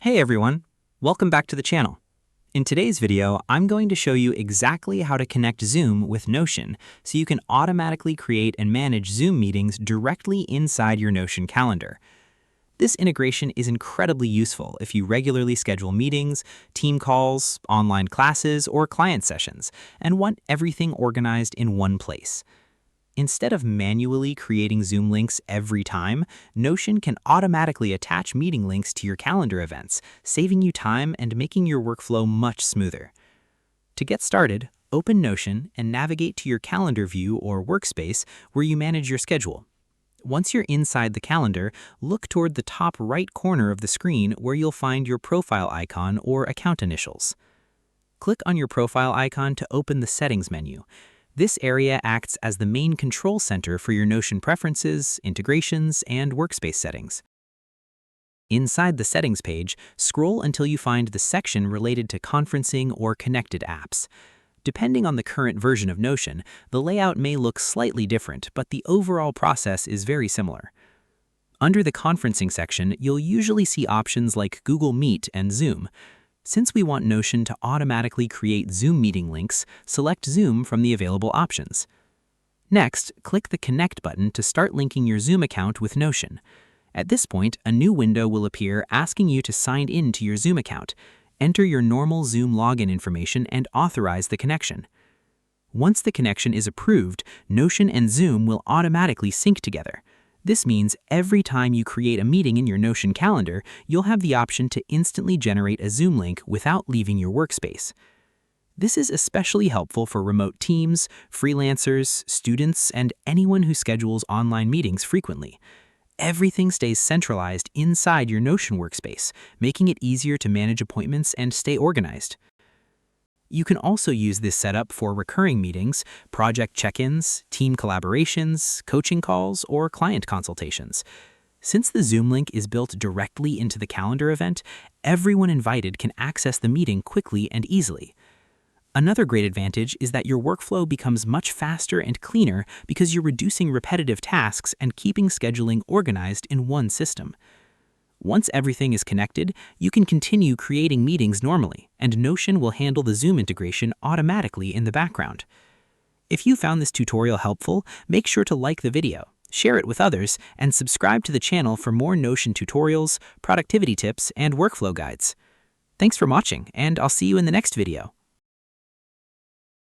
Hey everyone, welcome back to the channel. In today's video, I'm going to show you exactly how to connect Zoom with Notion so you can automatically create and manage Zoom meetings directly inside your Notion calendar. This integration is incredibly useful if you regularly schedule meetings, team calls, online classes, or client sessions, and want everything organized in one place. Instead of manually creating Zoom links every time, Notion can automatically attach meeting links to your calendar events, saving you time and making your workflow much smoother. To get started, open Notion and navigate to your calendar view or workspace where you manage your schedule. Once you're inside the calendar, look toward the top right corner of the screen where you'll find your profile icon or account initials. Click on your profile icon to open the Settings menu. This area acts as the main control center for your Notion preferences, integrations, and workspace settings. Inside the Settings page, scroll until you find the section related to conferencing or connected apps. Depending on the current version of Notion, the layout may look slightly different, but the overall process is very similar. Under the conferencing section, you'll usually see options like Google Meet and Zoom. Since we want Notion to automatically create Zoom meeting links, select Zoom from the available options. Next, click the Connect button to start linking your Zoom account with Notion. At this point, a new window will appear asking you to sign in to your Zoom account. Enter your normal Zoom login information and authorize the connection. Once the connection is approved, Notion and Zoom will automatically sync together. This means every time you create a meeting in your Notion calendar, you'll have the option to instantly generate a Zoom link without leaving your workspace. This is especially helpful for remote teams, freelancers, students, and anyone who schedules online meetings frequently. Everything stays centralized inside your Notion workspace, making it easier to manage appointments and stay organized. You can also use this setup for recurring meetings, project check-ins, team collaborations, coaching calls, or client consultations. Since the Zoom link is built directly into the calendar event, everyone invited can access the meeting quickly and easily. Another great advantage is that your workflow becomes much faster and cleaner because you're reducing repetitive tasks and keeping scheduling organized in one system. Once everything is connected, you can continue creating meetings normally, and Notion will handle the Zoom integration automatically in the background. If you found this tutorial helpful, make sure to like the video, share it with others, and subscribe to the channel for more Notion tutorials, productivity tips, and workflow guides. Thanks for watching, and I'll see you in the next video.